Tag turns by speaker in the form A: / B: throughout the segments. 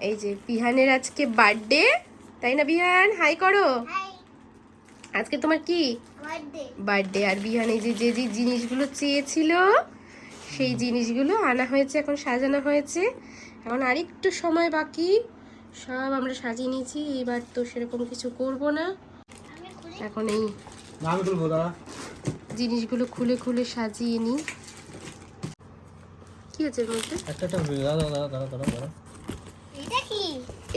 A: এই যে বিহানের আজকে বার্থডে, তাই না বিহান? হাই করো। আজকে তোমার কি বার্থডে। আর বিহান এই যে যে যে জিনিসগুলো চেয়েছিল সেই জিনিসগুলো আনা হয়েছে, এখন সাজানো হয়েছে। এখন আর একটু সময় বাকি, সব আমরা সাজিয়ে নিয়েছি। এবার তো সেরকম কিছু করব না, এখন এই জিনিসগুলো খুলে খুলে সাজিয়ে নিই। কি আছে এর মধ্যে?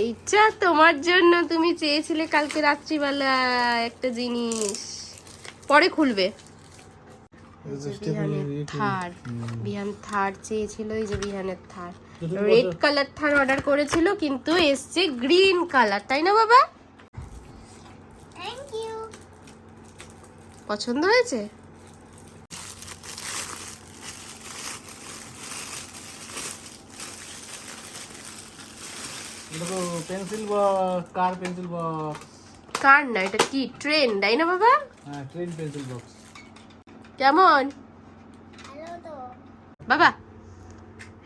A: এইটা তোমার জন্য, তুমি চেয়েছিলে কালকে রাত্রিবেলা একটা জিনিস, পরে খুলবে। বিহান থার চেয়েছিল, এই যে বিহানের Thar, red colour Thar order করেছিল কিন্তু এসছে গ্রিন কালার, তাই না বাবা? Thank you. পছন্দ হয়েছে?
B: পেন্সিল বক্স, কার পেন্সিল বক্স।
A: কার না, এটা কি ট্রেন, তাই না বাবা?
B: হ্যাঁ, ট্রেন পেন্সিল বক্স।
A: কেমন বাবা?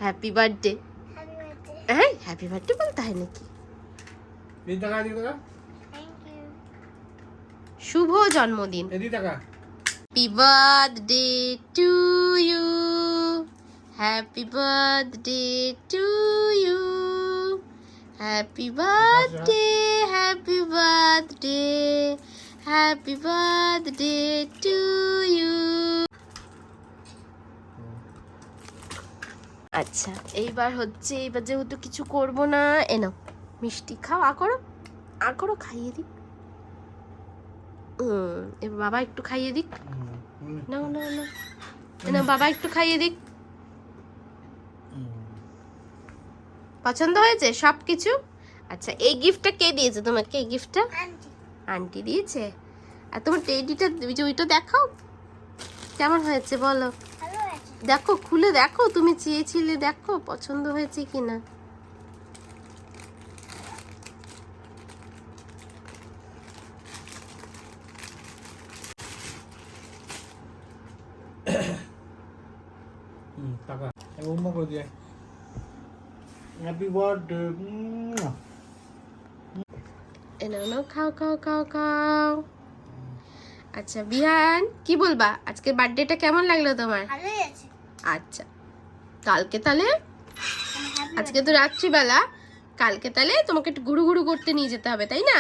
A: Happy birthday. হ্যাঁ, হ্যাপি বার্থডে বলতে হয় নাকি? শুভ জন্মদিন। Happy birthday to you, happy birthday to you, happy birthday, happy birthday, happy birthday to you. আচ্ছা, এইবার হচ্ছে, এইবার যেহেতু কিছু করব না, এনো মিষ্টি খাও, আর করো খাইয়ে দিক। এবার বাবা একটু খাইয়ে দিক। না না না, এনো বাবা একটু খাইয়ে দিক। পছন্দ হয়েছে সব কিছু? আচ্ছা, এই গিফটটা কে দিয়েছে তোমাকে? এই গিফটটা আন্টি দিয়েছে। আর তোমার টেডিটা, ওইটা দেখাও কেমন হয়েছে বলো। দেখো, খুলে দেখো, তুমি চেয়েছিলে, দেখো পছন্দ হয়েছে কিনা।
B: Happy birthday.
A: এনো খাও খাও খাও খাও। আচ্ছা বিহান, কি বলবা? আজকের বার্থডেটা কেমন লাগলো তোমার? আচ্ছা, কালকে তাহলে, আজকে তো রাত্রিবেলা, কালকে তাহলে তোমাকে একটু ঘুরু ঘুরু করতে নিয়ে যেতে হবে, তাই না?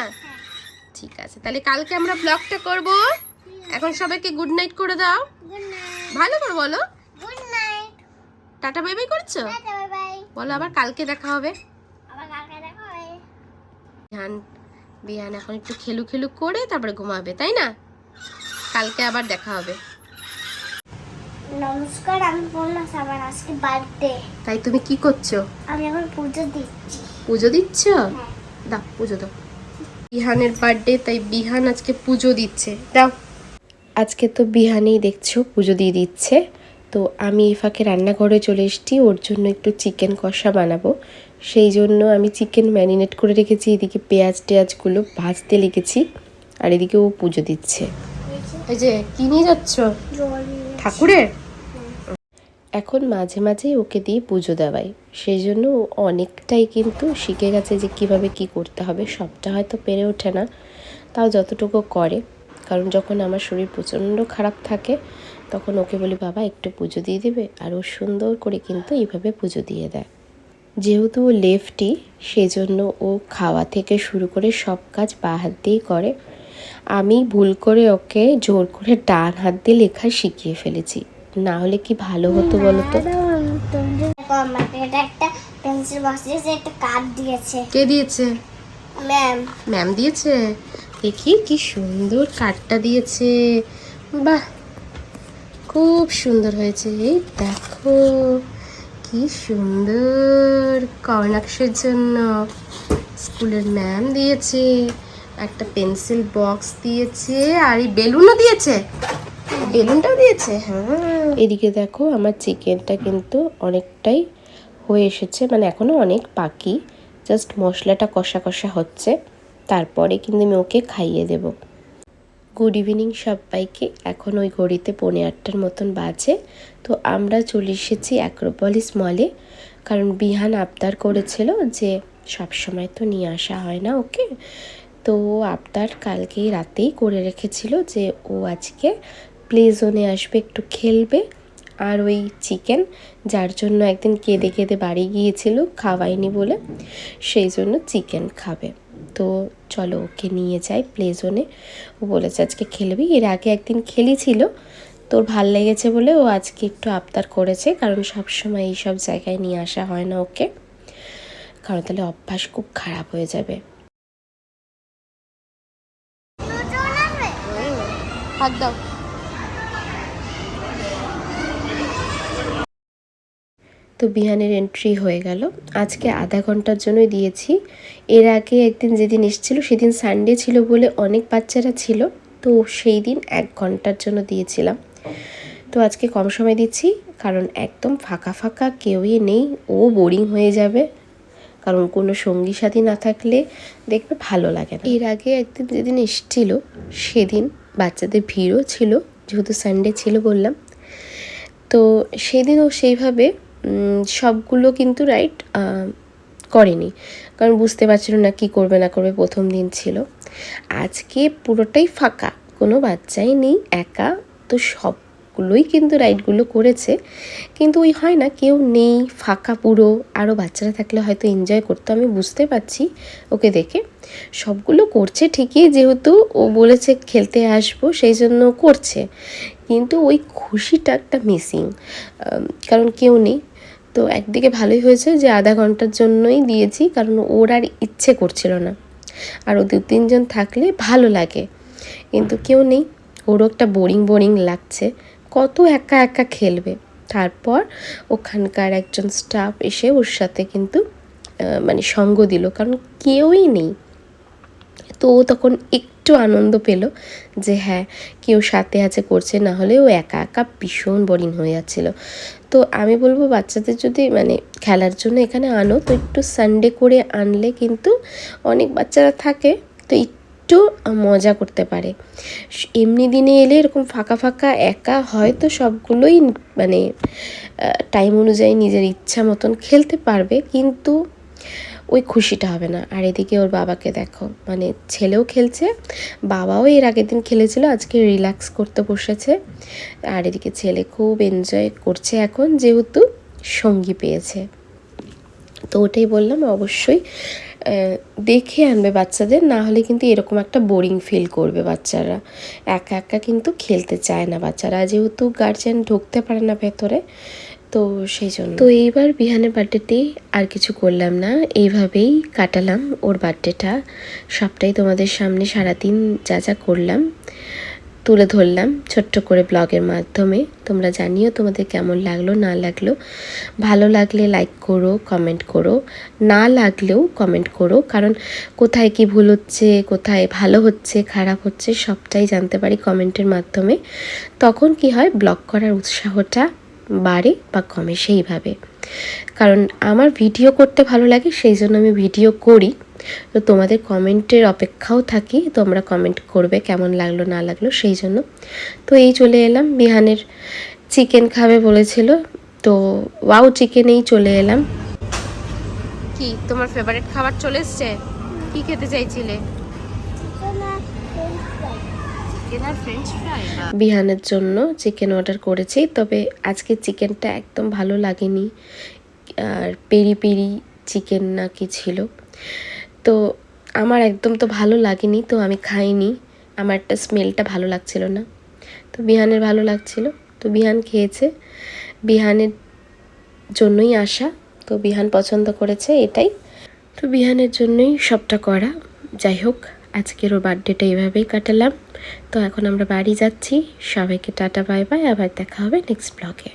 A: ঠিক আছে, তাহলে কালকে আমরা ব্লগটা করব। এখন সবাইকে গুড নাইট করে দাও। ভালো করে বলো। টাটা বাই বাই করছো? বলো আবার কালকে দেখা হবে। বিহান এখন একটু খেলু খেলু করে তারপরে ঘুমাবে, তাই না? কালকে আবার দেখা হবে।
C: নমস্কার, আমি পূর্ণা সাবান, আজকে বার্থডে।
A: তাই তুমি কি করছো?
C: আমি এখন পুজো দিচ্ছি।
A: পুজো দিচ্ছ? দাও পুজো দাও। বিহানের বার্থডে, তাই বিহান আজকে পুজো দিচ্ছে, দাও। আজকে তো বিহানেই দেখছো পুজো দিয়ে দিচ্ছে। তো আমি এই ফাঁকে রান্নাঘরে চলে এসেছি, ওর জন্য একটু চিকেন কষা বানাবো। সেই জন্য আমি চিকেন ম্যারিনেট করে রেখেছি, এদিকে পেঁয়াজ টেয়াজগুলো ভাজতে লেগেছি, আর এদিকে ও পুজো দিচ্ছে। এই যে কি নিয়ে যাচ্ছ? ঠাকুরের। এখন মাঝে মাঝে ওকে দিয়ে পুজো দেওয়াই, সেই জন্য ও অনেকটাই কিন্তু শিখে গেছে যে কিভাবে কি করতে হবে। সবটা হয়তো পেরে ওঠে না, তাও যতটুকু করে। কারণ যখন আমার শরীর প্রচণ্ড খারাপ থাকে তখন ওকে বলি বাবা একটু পুজো দিয়ে দেবে, আর ও সুন্দর করে কিন্তু এইভাবে পুজো দিয়ে দেয়। যেহেতু ও লেফটি, সেই জন্য ও খাওয়া থেকে শুরু করে সব কাজ বাঁ হাত দিয়েই করে। আমি ভুল করে ওকে জোর করে ডান হাত দিয়ে লেখা শিখিয়ে ফেলেছি, না হলে কি ভালো হতো বলো তো?
C: আমাকে এটা একটা পেন্সিল বক্স দিয়েছে, একটা কার্ড দিয়েছে।
A: কে দিয়েছে?
C: ম্যাম
A: দিয়েছে। দেখি কি সুন্দর কার্ডটা দিয়েছে, বাহ খুব সুন্দর হয়েছে। এই দেখো কি সুন্দর, কর্নাক্সের জন্য স্কুলের ম্যাম দিয়েছে, একটা পেন্সিল বক্স দিয়েছে, আর এই বেলুনও দিয়েছে, বেলুনটাও দিয়েছে। হ্যাঁ, এদিকে দেখো আমার চিকেনটা কিন্তু অনেকটাই হয়ে এসেছে, মানে এখনো অনেক বাকি, জাস্ট মশলাটা কষা কষা হচ্ছে, তারপরে কিন্তু আমি ওকে খাইয়ে দেব। গুড ইভিনিং সবাইকে। এখন ওই ঘড়িতে 8:45 মতন বাজে। তো আমরা চলে এসেছি অ্যাক্রোপলিস মলে, কারণ বিহান আবদার করেছিল যে সব সময় তো নিয়ে আসা হয় না ওকে। তো আবদার কালকেই রাতেই করে রেখেছিল যে ও আজকে প্লে জোনে আসবে, একটু খেলবে, আর ওই চিকেন যার জন্য একদিন কেঁদে কেঁদে বাড়ি গিয়েছিল খাওয়াইনি বলে, সেই জন্য চিকেন খাবে। তো চলো ওকে নিয়ে যাই প্লে জোনে। ও বলেছে আজকে খেলবি, এর আগে একদিন খেলেছিল, তোর ভাল লেগেছে বলে ও আজকে একটু আবদার করেছে, কারণ সবসময় এইসব জায়গায় নিয়ে আসা হয় না ওকে, কারণ তাহলে অভ্যাস খুব খারাপ হয়ে যাবে। হাত দাও। তো বিহানের এন্ট্রি হয়ে গেল। আজকে আধা ঘন্টার জন্যই দিয়েছি। এর আগে একদিন যেদিন এসেছিলো সেদিন সানডে ছিল বলে অনেক বাচ্চারা ছিল, তো সেই দিন 1 ঘন্টার জন্য দিয়েছিলাম। তো আজকে কম সময় দিচ্ছি, কারণ একদম ফাঁকা ফাঁকা কেউই নেই, ও বোরিং হয়ে যাবে, কারণ কোনো সঙ্গী সাথী না থাকলে দেখবে ভালো লাগে না। এর আগে একদিন যেদিন এসেছিল সেদিন বাচ্চাদের ভিড়ও ছিল, যেহেতু সানডে ছিল বললাম। তো সেদিনও সেইভাবে সবগুলো কিন্তু রাইট করেনি, কারণ বুঝতে পারছিল না কি করবে না করবে, প্রথম দিন ছিল। আজকে পুরোটাই ফাঁকা, কোনো বাচ্চাই নেই, একা, তো সবগুলোই কিন্তু রাইডগুলো করেছে। কিন্তু ওই হয় না কেউ নেই, ফাঁকা পুরো, আরও বাচ্চারা থাকলে হয়তো এনজয় করতো, আমি বুঝতে পারছি ওকে দেখে। সবগুলো করছে ঠিকই, যেহেতু ও বলেছে খেলতে আসবো সেই জন্য করছে, কিন্তু ওই খুশিটা একটা মিসিং, কারণ কেউ নেই। তো একদিকে ভালোই হয়েছে যে আধা ঘন্টার জন্যই দিয়েছি, কারণ ওর আর ইচ্ছে করছিল না, আর ও 2-3 জন থাকলে ভালো লাগে, কিন্তু কেউ নেই, ওরও একটা বোরিং বোরিং লাগছে, কত একা একা খেলবে। তারপর ওখানকার একজন স্টাফ এসে ওর সাথে কিন্তু মানে সঙ্গ দিল, কারণ কেউই নেই। তো ও তখন একটু আনন্দ পেল যে হ্যাঁ কেউ সাথে আছে করছে, না হলে ও একা একা ভীষণ বোরিং হয়ে যাচ্ছিলো। তো আমি বলবো বাচ্চাদের যদি মানে খেলার জন্য এখানে আনো, তো একটু সানডে করে আনলে কিন্তু অনেক বাচ্চারা থাকে, তো একটু মজা করতে পারে। এমনি দিনে এলে এরকম ফাঁকা ফাঁকা একা হয়তো সবগুলোই মানে টাইম অনুযায়ী নিজের ইচ্ছা মতন খেলতে পারবে, কিন্তু ওই খুশিটা হবে না। আর এদিকে ওর বাবাকে দেখো, মানে ছেলেও খেলছে, বাবাও এর আগের দিন খেলেছিল, আজকে রিল্যাক্স করতে বসেছে। আর এদিকে ছেলে খুব এনজয় করছে এখন, যেহেতু সঙ্গী পেয়েছে। তো ওটাই বললাম, অবশ্যই দেখে আনবে বাচ্চাদের, না হলে কিন্তু এরকম একটা বোরিং ফিল করবে বাচ্চারা, একা একা কিন্তু খেলতে চায় না বাচ্চারা, যেহেতু গার্জিয়ান ঢুকতে পারে না ভেতরে, তো সেই জন্য। তো এইবার বিহানের বার্থডেতেই আর কিছু করলাম না, এইভাবেই কাটালাম ওর বার্থডেটা। সবটাই তোমাদের সামনে সারাদিন যা যা করলাম তুলে ধরলাম ছোট্ট করে ব্লগের মাধ্যমে। তোমরা জানিও তোমাদের কেমন লাগলো না লাগলো, ভালো লাগলে লাইক করো, কমেন্ট করো, না লাগলেও কমেন্ট করো, কারণ কোথায় কি ভুল হচ্ছে, কোথায় ভালো হচ্ছে খারাপ হচ্ছে সবটাই জানতে পারি কমেন্টের মাধ্যমে। তখন কি হয়, ব্লগ করার উৎসাহটা বাড়ে বা কমে সেইভাবে, কারণ আমার ভিডিও করতে ভালো লাগে সেই জন্য আমি ভিডিও করি। তো তোমাদের কমেন্টের অপেক্ষাও থাকি, তোমরা কমেন্ট করবে কেমন লাগলো না লাগলো সেই জন্য। তো এই চলে এলাম, বিহানের চিকেন খাবে বলেছিল, তো ওয়াও চিকেনেই চলে এলাম। কি তোমার ফেভারিট খাবার চলে এসছে? কি খেতে চাইছিলে? বিহানের জন্য চিকেন অর্ডার করেছি, তবে আজকে চিকেনটা একদম ভালো লাগেনি, আর পেরি পেরি চিকেন না কি ছিল, তো আমার একদম তো ভালো লাগেনি, তো আমি খাইনি, আমার একটা স্মেলটা ভালো লাগছিল না, তো বিহানের ভালো লাগছিল, তো বিহান খেয়েছে, বিহানের জন্যই আসা, তো বিহান পছন্দ করেছে এটাই, তো বিহানের জন্যই সবটা করা। যাই হোক, আজকের ওর বার্থডেটা এইভাবেই কাটালাম। তো এখন আমরা বাড়ি যাচ্ছি, সবাইকে টাটা বাই বাই, আবার দেখা হবে নেক্সট ব্লগে।